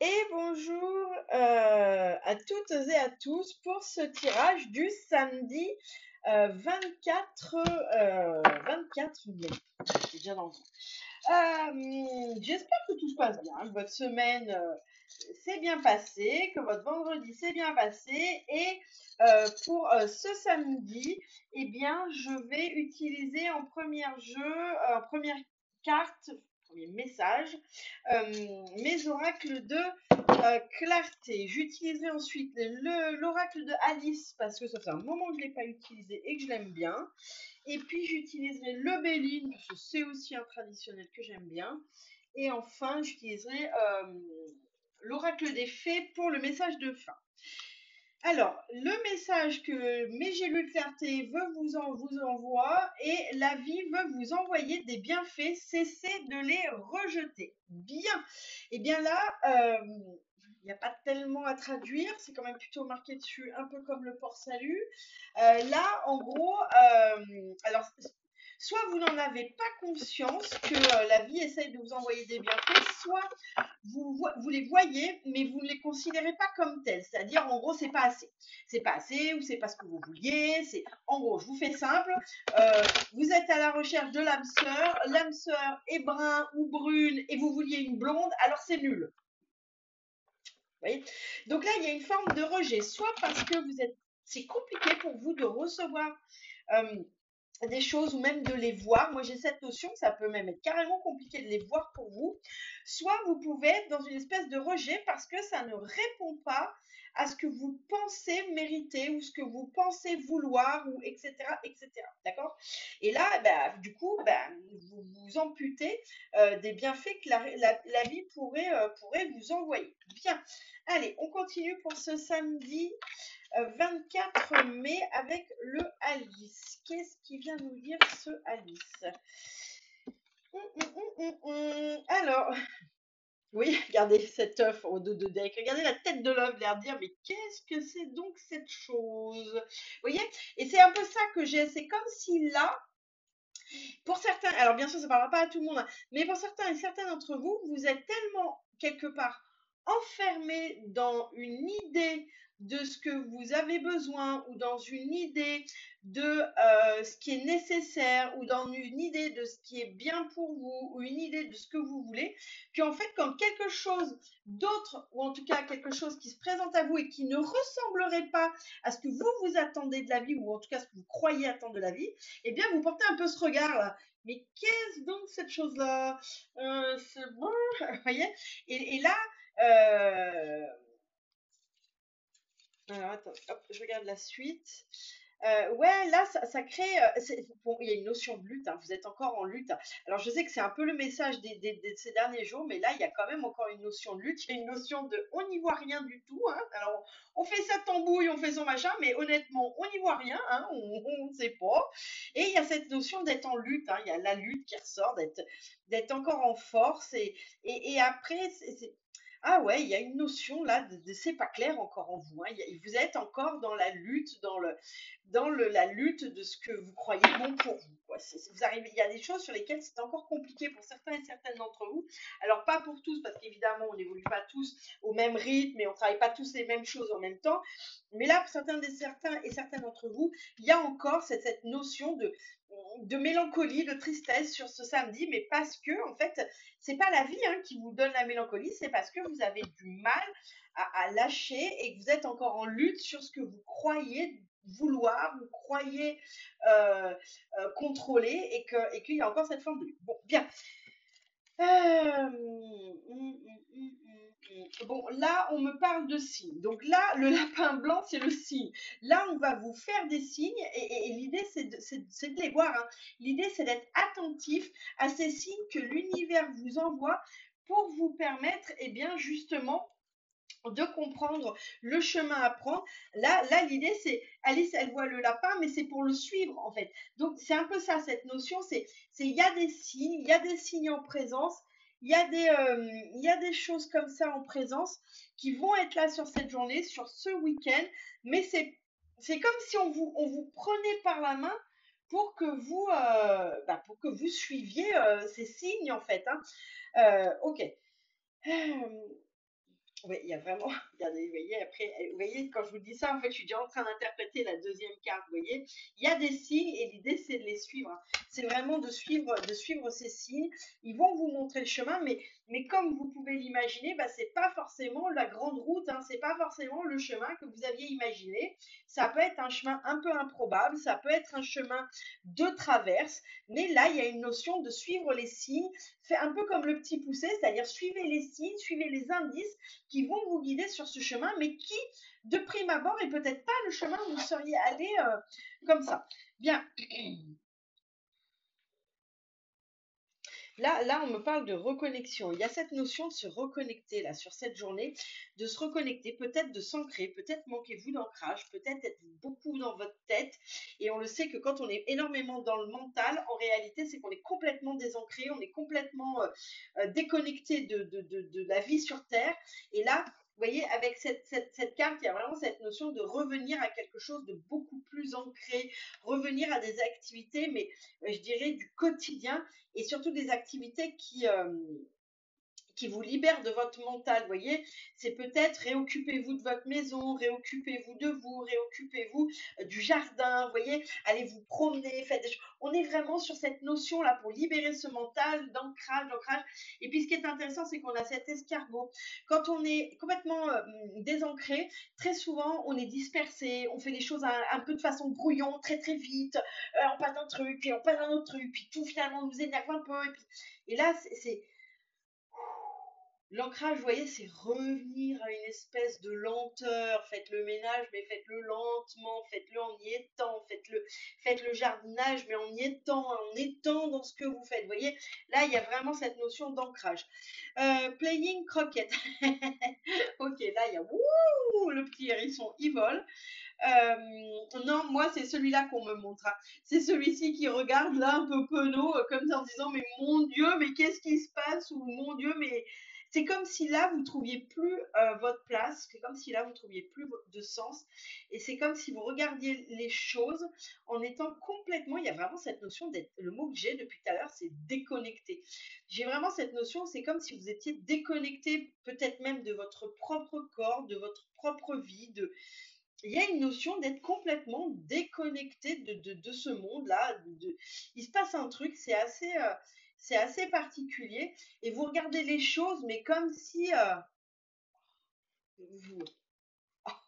Et bonjour à toutes et à tous pour ce tirage du samedi 24, 24 mai. C'est déjà dans le temps. J'espère que tout se passe bien, que votre semaine s'est bien passée, que votre vendredi s'est bien passé. Et pour ce samedi, eh bien, je vais utiliser en en première carte, premier message, mes oracles de clarté. J'utiliserai ensuite l'oracle de Alice parce que ça fait un moment que je ne l'ai pas utilisé et que je l'aime bien. Et puis j'utiliserai le Béline parce que c'est aussi un traditionnel que j'aime bien. Et enfin, j'utiliserai l'oracle des fées pour le message de fin. Alors, le message que mes Gélus de clarté vous envoie et la vie veut vous envoyer des bienfaits, cessez de les rejeter. Bien. Et bien là, il n'y a pas tellement à traduire, c'est quand même plutôt marqué dessus, un peu comme le port salut. Là, en gros, alors, soit vous n'en avez pas conscience que la vie essaye de vous envoyer des bienfaits, soit vous les voyez, mais vous ne les considérez pas comme tels. C'est-à-dire, en gros, c'est pas assez. C'est pas assez ou c'est pas ce que vous vouliez. En gros, je vous fais simple. Vous êtes à la recherche de l'âme sœur. L'âme sœur est brun ou brune et vous vouliez une blonde, alors c'est nul. Vous voyez. Donc là, il y a une forme de rejet, soit parce que c'est compliqué pour vous de recevoir euh, des choses ou même de les voir. Moi, j'ai cette notion que ça peut même être carrément compliqué de les voir pour vous. Soit vous pouvez être dans une espèce de rejet parce que ça ne répond pas à ce que vous pensez mériter ou ce que vous pensez vouloir ou etc. etc. D'accord. Et là, bah, du coup, bah, vous vous amputez des bienfaits que la vie pourrait vous envoyer. Bien. Allez, on continue pour ce samedi 24 mai avec le Alice. Qu'est-ce qui vient nous dire ce Alice? Alors, oui, regardez cet œuf au dos de deck. Regardez la tête de l'œuf, l'air de dire, mais qu'est-ce que c'est donc cette chose? Vous voyez? Et c'est un peu ça que j'ai. C'est comme si là, pour certains, alors bien sûr, ça ne parlera pas à tout le monde, hein, mais pour certains et certains d'entre vous, vous êtes tellement quelque part enfermé dans une idée de ce que vous avez besoin ou dans une idée de ce qui est nécessaire ou dans une idée de ce qui est bien pour vous ou une idée de ce que vous voulez, qu'en fait, quand quelque chose d'autre ou en tout cas quelque chose qui se présente à vous et qui ne ressemblerait pas à ce que vous attendez de la vie ou en tout cas ce que vous croyez attendre de la vie, eh bien, vous portez un peu ce regard-là. Mais qu'est-ce donc cette chose-là? C'est bon, vous voyez? Et là, alors attends, hop, je regarde la suite. Ouais, là, ça crée. Bon, il y a une notion de lutte, hein, vous êtes encore en lutte. Alors, je sais que c'est un peu le message de ces derniers jours, mais là, il y a quand même encore une notion de lutte. Il y a une notion de on n'y voit rien du tout. Hein. Alors, on fait sa tambouille, on fait son machin, mais honnêtement, on n'y voit rien. Hein, on ne sait pas. Et il y a cette notion d'être en lutte. Hein, il y a la lutte qui ressort, d'être encore en force. Et après, ah ouais, il y a une notion là c'est pas clair encore en vous. Hein. Vous êtes encore dans la lutte, la lutte de ce que vous croyez bon pour vous. Quoi. Vous arrivez, il y a des choses sur lesquelles c'est encore compliqué pour certains et certaines d'entre vous. Alors pas pour tous, parce qu'évidemment on n'évolue pas tous au même rythme et on ne travaille pas tous les mêmes choses en même temps. Mais là, pour certains et certaines d'entre vous, il y a encore cette notion de mélancolie, de tristesse sur ce samedi, mais parce que en fait, c'est pas la vie hein, qui vous donne la mélancolie, c'est parce que vous avez du mal à lâcher et que vous êtes encore en lutte sur ce que vous croyez vouloir, vous croyez contrôler et qu'il y a encore cette forme de lutte. Bon, bien. Bon, là, on me parle de signes. Donc là, le lapin blanc, c'est le signe. Là, on va vous faire des signes et l'idée, c'est de les voir. Hein. L'idée, c'est d'être attentif à ces signes que l'univers vous envoie pour vous permettre, eh bien, justement, de comprendre le chemin à prendre. Là l'idée, c'est Alice, elle voit le lapin, mais c'est pour le suivre, en fait. Donc, c'est un peu ça, cette notion, il y a des signes, il y a des signes en présence, il y a des choses comme ça en présence qui vont être là sur cette journée, sur ce week-end, mais c'est comme si on vous prenait par la main pour que vous suiviez ces signes, en fait. Hein. Ok. Oui, il y a vraiment, regardez, vous voyez, après, vous voyez, quand je vous dis ça, en fait, je suis déjà en train d'interpréter la deuxième carte, vous voyez. Il y a des signes et l'idée, c'est de les suivre, hein. C'est vraiment de suivre ces signes. Ils vont vous montrer le chemin, mais comme vous pouvez l'imaginer, bah, c'est pas forcément la grande route, hein, c'est pas forcément le chemin que vous aviez imaginé. Ça peut être un chemin un peu improbable, ça peut être un chemin de traverse, mais là, il y a une notion de suivre les signes, fait un peu comme le petit poussé, c'est-à-dire suivez les signes, suivez les indices qui vont vous guider sur ce chemin, mais qui, de prime abord, est peut-être pas le chemin où vous seriez allé comme ça. Bien. Là, on me parle de reconnexion. Il y a cette notion de se reconnecter là sur cette journée, de se reconnecter, peut-être de s'ancrer, peut-être manquez-vous d'ancrage, peut-être êtes-vous beaucoup dans votre tête. Et on le sait que quand on est énormément dans le mental, en réalité, c'est qu'on est complètement désancré, on est complètement déconnecté de la vie sur Terre. Et là, vous voyez, avec cette carte, il y a vraiment cette notion de revenir à quelque chose de beaucoup plus ancré, revenir à des activités, mais je dirais du quotidien, et surtout des activités qui vous libère de votre mental, vous voyez, c'est peut-être réoccupez-vous de votre maison, réoccupez-vous de vous, réoccupez-vous du jardin, vous voyez, allez vous promener, faites des choses. On est vraiment sur cette notion-là pour libérer ce mental d'ancrage. Et puis ce qui est intéressant, c'est qu'on a cet escargot. Quand on est complètement désancré, très souvent, on est dispersé, on fait les choses un peu de façon brouillon, très très vite, on passe d'un truc, puis on passe d'un autre truc, puis tout finalement nous énerve un peu. Et là, c'est l'ancrage, vous voyez, c'est revenir à une espèce de lenteur. Faites le ménage, mais faites-le lentement, faites-le en y étant, faites le jardinage, mais en y étant dans ce que vous faites. Vous voyez, là, il y a vraiment cette notion d'ancrage. Playing croquet. Ok, là, il y a le petit hérisson, il vole. Non, moi, c'est celui-là qu'on me montre, hein. C'est celui-ci qui regarde là un peu penaud, comme ça en disant, mais mon Dieu, mais qu'est-ce qui se passe? Ou mon Dieu, mais c'est comme si là, vous trouviez plus votre place, c'est comme si là, vous trouviez plus de sens. Et c'est comme si vous regardiez les choses en étant complètement, il y a vraiment cette notion d'être, le mot que j'ai depuis tout à l'heure, c'est déconnecté. J'ai vraiment cette notion, c'est comme si vous étiez déconnecté peut-être même de votre propre corps, de votre propre vie, il y a une notion d'être complètement déconnecté de ce monde-là. Il se passe un truc, c'est assez particulier. Et vous regardez les choses, mais comme si vous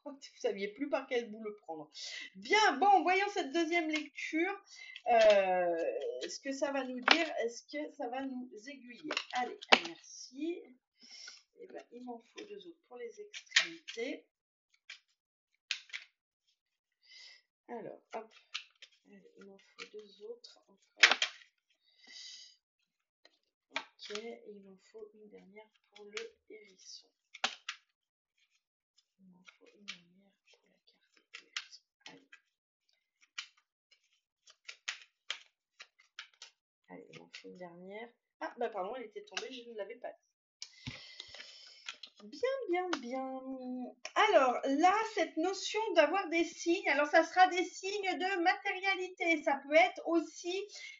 ne saviez plus par quel bout le prendre. Bien, bon, voyons cette deuxième lecture. Ce que ça va nous dire, est-ce que ça va nous aiguiller? Allez, merci. Et ben, il m'en faut deux autres pour les extrémités. Alors, hop. Allez, il m'en faut deux autres encore. Ok, et il m'en faut une dernière pour le hérisson. Il m'en faut une dernière pour la carte de hérisson. Allez. Allez, il m'en faut une dernière. Ah, bah pardon, elle était tombée, je ne l'avais pas dit. Bien. Alors là, cette notion d'avoir des signes, alors ça sera des signes de matérialité, ça peut être aussi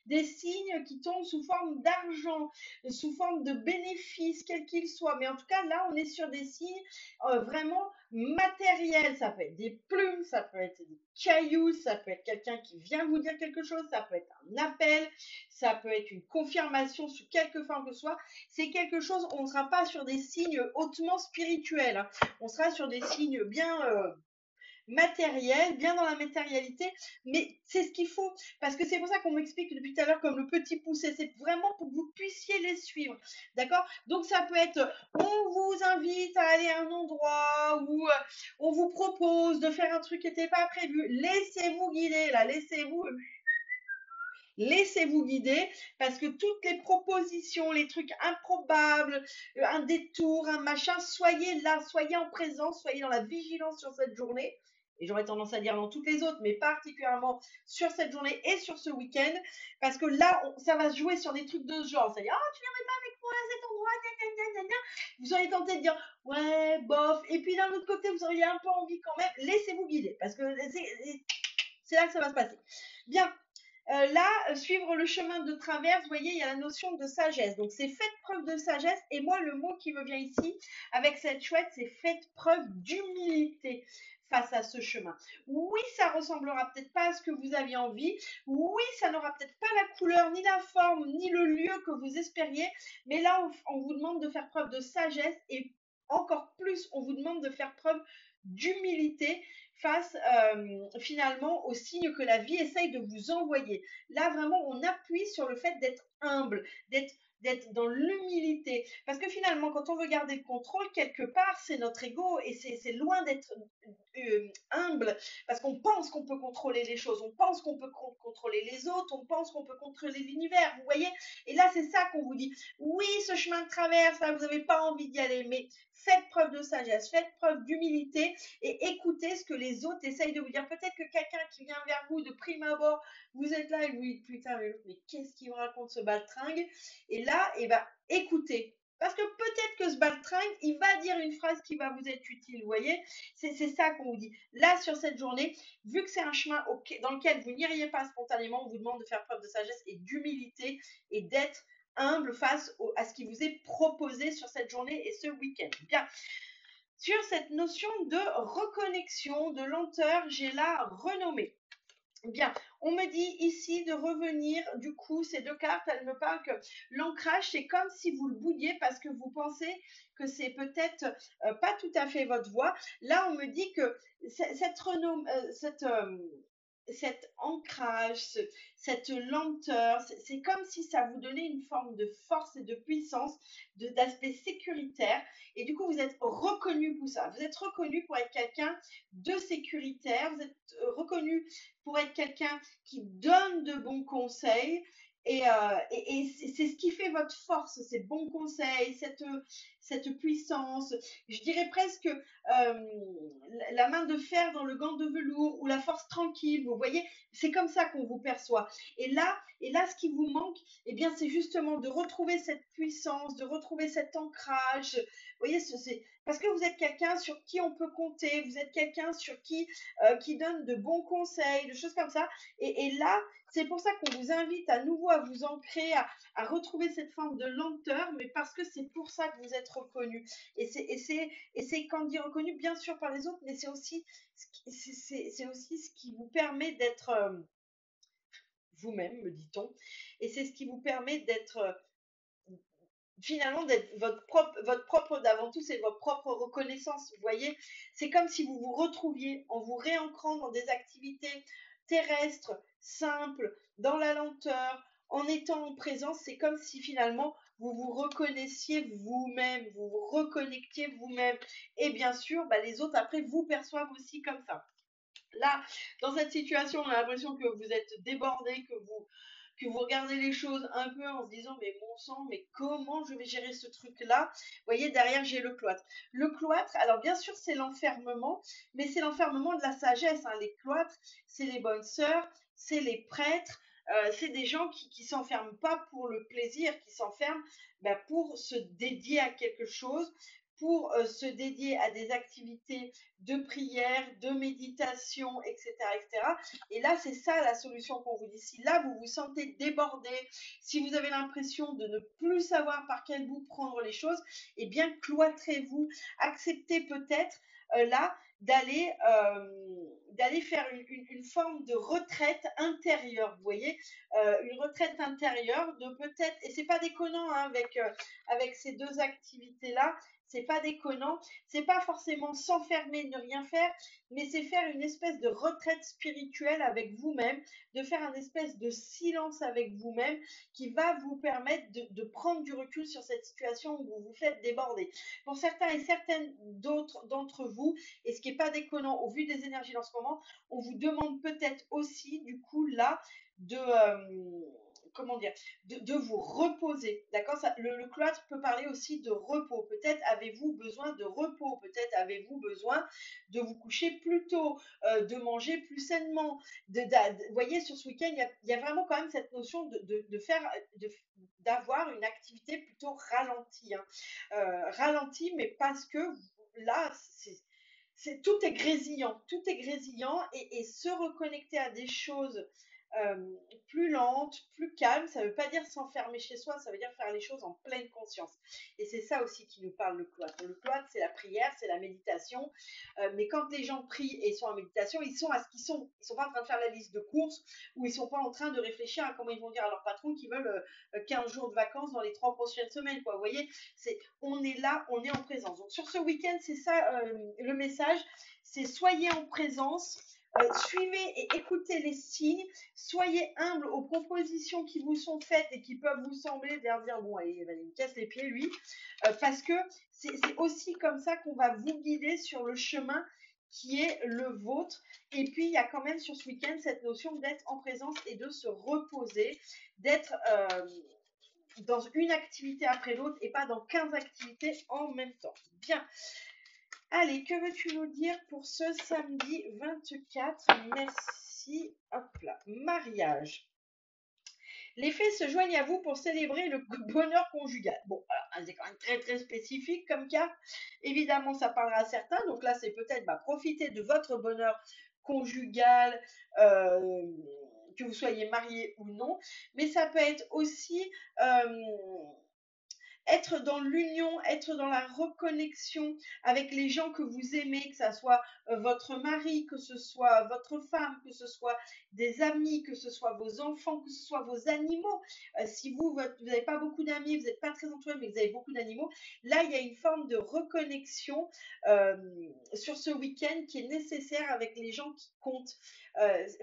des signes qui tombent sous forme d'argent, sous forme de bénéfices, quels qu'ils soient. Mais en tout cas, là, on est sur des signes vraiment matériels. Ça peut être des plumes, ça peut être des cailloux, ça peut être quelqu'un qui vient vous dire quelque chose, ça peut être un appel, ça peut être une confirmation sous quelque forme que ce soit. C'est quelque chose, on ne sera pas sur des signes hautement spirituels, hein. On sera sur des signes bien matériels, bien dans la matérialité, mais c'est ce qu'il faut, parce que c'est pour ça qu'on m'explique depuis tout à l'heure comme le petit poussé, c'est vraiment pour que vous puissiez les suivre, d'accord? Donc ça peut être, on vous invite à aller à un endroit où on vous propose de faire un truc qui n'était pas prévu, laissez-vous guider, là, laissez-vous guider, parce que toutes les propositions, les trucs improbables, un détour, un machin, soyez là, soyez en présence, soyez dans la vigilance sur cette journée. Et j'aurais tendance à dire dans toutes les autres, mais particulièrement sur cette journée et sur ce week-end, parce que là, ça va se jouer sur des trucs de ce genre. C'est-à-dire, oh, tu viendrais pas avec moi à cet endroit, gna, gna, gna, gna. Vous auriez tenté de dire, ouais, bof. Et puis d'un autre côté, vous auriez un peu envie quand même. Laissez-vous guider, parce que c'est là que ça va se passer. Bien, Suivre le chemin de traverse, vous voyez, il y a la notion de sagesse. Donc, c'est faites preuve de sagesse. Et moi, le mot qui me vient ici, avec cette chouette, c'est faites preuve d'humilité face à ce chemin. Oui, ça ressemblera peut-être pas à ce que vous aviez envie. Oui, ça n'aura peut-être pas la couleur, ni la forme, ni le lieu que vous espériez. Mais là, on vous demande de faire preuve de sagesse et encore plus, on vous demande de faire preuve d'humilité face finalement aux signes que la vie essaye de vous envoyer. Là, vraiment, on appuie sur le fait d'être humble, d'être dans l'humilité. Parce que finalement, quand on veut garder le contrôle, quelque part, c'est notre ego et c'est loin d'être humble parce qu'on pense qu'on peut contrôler les choses, on pense qu'on peut contrôler les autres, on pense qu'on peut contrôler l'univers, vous voyez. Et là, c'est ça qu'on vous dit. Oui, ce chemin de traverse, là, vous n'avez pas envie d'y aller, mais faites preuve de sagesse, faites preuve d'humilité et écoutez ce que les autres essayent de vous dire. Peut-être que quelqu'un qui vient vers vous de prime abord, vous êtes là et vous dites putain, mais qu'est-ce qu'il me raconte ce baltringue? Et là, eh ben, écoutez. Parce que peut-être que ce baltringue, il va dire une phrase qui va vous être utile, vous voyez. C'est ça qu'on vous dit. Là, sur cette journée, vu que c'est un chemin dans lequel vous n'iriez pas spontanément, on vous demande de faire preuve de sagesse et d'humilité et d'être humble face à ce qui vous est proposé sur cette journée et ce week-end. Bien, sur cette notion de reconnexion, de lenteur, j'ai la renommée. Bien, on me dit ici de revenir, du coup, ces deux cartes, elles me parlent que l'ancrage, c'est comme si vous le boudiez parce que vous pensez que c'est peut-être pas tout à fait votre voie. Là, on me dit que cet ancrage, cette lenteur, c'est comme si ça vous donnait une forme de force et de puissance, d'aspect sécuritaire. Et du coup, vous êtes reconnu pour ça. Vous êtes reconnu pour être quelqu'un de sécuritaire. Vous êtes reconnu pour être quelqu'un qui donne de bons conseils. Et c'est ce qui fait votre force, ces bons conseils, cette puissance. Je dirais presque la main de fer dans le gant de velours ou la force tranquille. Vous voyez, c'est comme ça qu'on vous perçoit. Et là, ce qui vous manque, eh bien, c'est justement de retrouver cette puissance, de retrouver cet ancrage. Vous voyez, parce que vous êtes quelqu'un sur qui on peut compter, vous êtes quelqu'un sur qui donne de bons conseils, de choses comme ça. Et là, c'est pour ça qu'on vous invite à nouveau à vous ancrer, à retrouver cette forme de lenteur, mais parce que c'est pour ça que vous êtes reconnu. Et c'est quand on dit reconnu, bien sûr par les autres, mais c'est aussi ce qui vous permet d'être vous-même, me dit-on. Et c'est ce qui vous permet d'être finalement d'être votre propre d'avant tout, c'est votre propre reconnaissance. Vous voyez, c'est comme si vous vous retrouviez en vous réancrant dans des activités terrestres, simples, dans la lenteur, en étant en présence. C'est comme si finalement vous vous reconnaissiez vous-même, vous vous reconnectiez vous-même. Et bien sûr, bah, les autres après vous perçoivent aussi comme ça. Là, dans cette situation, on a l'impression que vous êtes débordé, que vous regardez les choses un peu en se disant mais mon sang, mais comment je vais gérer ce truc-là? Vous voyez, derrière, j'ai le cloître. Le cloître, alors bien sûr, c'est l'enfermement, mais c'est l'enfermement de la sagesse, hein. Les cloîtres, c'est les bonnes sœurs, c'est les prêtres, c'est des gens qui s'enferment pas pour le plaisir, qui s'enferment pour se dédier à quelque chose, pour se dédier à des activités de prière, de méditation, etc., etc. Et là, c'est ça la solution qu'on vous dit. Si là, vous vous sentez débordé, si vous avez l'impression de ne plus savoir par quel bout prendre les choses, eh bien, cloîtrez-vous. Acceptez peut-être là d'aller faire une forme de retraite intérieure, vous voyez, une retraite intérieure de peut-être, et c'est pas déconnant hein, avec ces deux activités-là, c'est pas déconnant, c'est pas forcément s'enfermer, ne rien faire, mais c'est faire une espèce de retraite spirituelle avec vous-même, de faire un espèce de silence avec vous-même qui va vous permettre de prendre du recul sur cette situation où vous vous faites déborder. Pour certains et certaines d'autres d'entre vous, et ce qui n'est pas déconnant au vu des énergies en ce moment, on vous demande peut-être aussi, du coup, là, de comment dire, de vous reposer. D'accord. Le cloître peut parler aussi de repos. Peut-être avez-vous besoin de repos. Peut-être avez-vous besoin de vous coucher plus tôt, de manger plus sainement. Vous voyez, sur ce week-end, il y a vraiment quand même cette notion d'avoir une activité plutôt ralentie. Hein. Ralentie, mais parce que là, tout est grésillant et se reconnecter à des choses euh, plus lente, plus calme. Ça ne veut pas dire s'enfermer chez soi, ça veut dire faire les choses en pleine conscience. Et c'est ça aussi qui nous parle le cloître. Le cloître, c'est la prière, c'est la méditation. Mais quand les gens prient et sont en méditation, ils sont à ce qu'ils sont. Ils ne sont pas en train de faire la liste de courses ou ils ne sont pas en train de réfléchir à comment ils vont dire à leur patron qu'ils veulent 15 jours de vacances dans les 3 prochaines semaines. Quoi. Vous voyez, on est là, on est en présence. Donc sur ce week-end, c'est ça le message, c'est soyez en présence. Suivez et écoutez les signes, soyez humble aux propositions qui vous sont faites et qui peuvent vous sembler dire bon, allez, il me casse les pieds lui, parce que c'est aussi comme ça qu'on va vous guider sur le chemin qui est le vôtre. Et puis, il y a quand même sur ce week-end cette notion d'être en présence et de se reposer, d'être dans une activité après l'autre et pas dans 15 activités en même temps. Bien. Allez, que veux-tu nous dire pour ce samedi 24? Merci. Hop là. Mariage. Les fées se joignent à vous pour célébrer le bonheur conjugal. Bon, alors, c'est quand même très très spécifique comme cas. Évidemment, ça parlera à certains. Donc là, c'est peut-être profiter de votre bonheur conjugal, que vous soyez marié ou non. Mais ça peut être aussi être dans l'union, être dans la reconnexion avec les gens que vous aimez, que ce soit votre mari, que ce soit votre femme, que ce soit des amis, que ce soit vos enfants, que ce soit vos animaux. Si vous n'avez pas beaucoup d'amis, vous n'êtes pas très entouré, mais vous avez beaucoup d'animaux, là, il y a une forme de reconnexion sur ce week-end qui est nécessaire avec les gens qui comptent.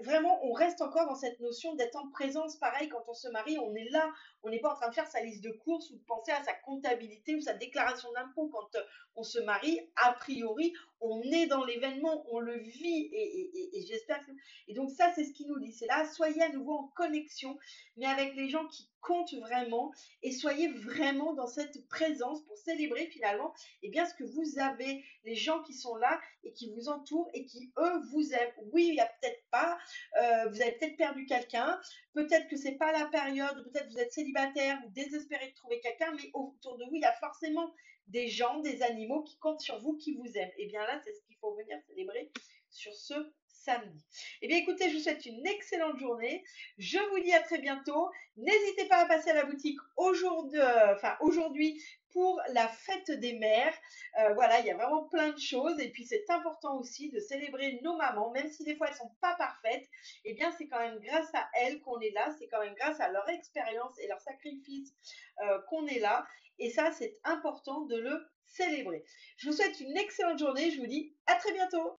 Vraiment, on reste encore dans cette notion d'être en présence. Pareil, quand on se marie, on est là, on n'est pas en train de faire sa liste de courses ou de penser à sa comptabilité ou sa déclaration d'impôt. Quand on se marie, a priori, on est dans l'événement, on le vit et j'espère que... Et donc ça, c'est ce qu'il nous dit. C'est là, soyez à nouveau en connexion, mais avec les gens qui comptent vraiment et soyez vraiment dans cette présence pour célébrer finalement bien, ce que vous avez, les gens qui sont là et qui vous entourent et qui, eux, vous aiment. Oui, il n'y a peut-être pas, vous avez peut-être perdu quelqu'un, peut-être que c'est pas la période, peut-être que vous êtes célibataire, vous désespérez de trouver quelqu'un, mais autour de vous, il y a forcément des gens, des animaux qui comptent sur vous, qui vous aiment. Et bien là, c'est ce qu'il faut venir célébrer sur ce samedi. Eh bien écoutez, je vous souhaite une excellente journée. Je vous dis à très bientôt. N'hésitez pas à passer à la boutique aujourd'hui pour la fête des mères. Voilà, il y a vraiment plein de choses. Et puis c'est important aussi de célébrer nos mamans, même si des fois elles sont pas parfaites. Eh bien c'est quand même grâce à elles qu'on est là. C'est quand même grâce à leur expérience et leur sacrifice qu'on est là. Et ça, c'est important de le célébrer. Je vous souhaite une excellente journée. Je vous dis à très bientôt.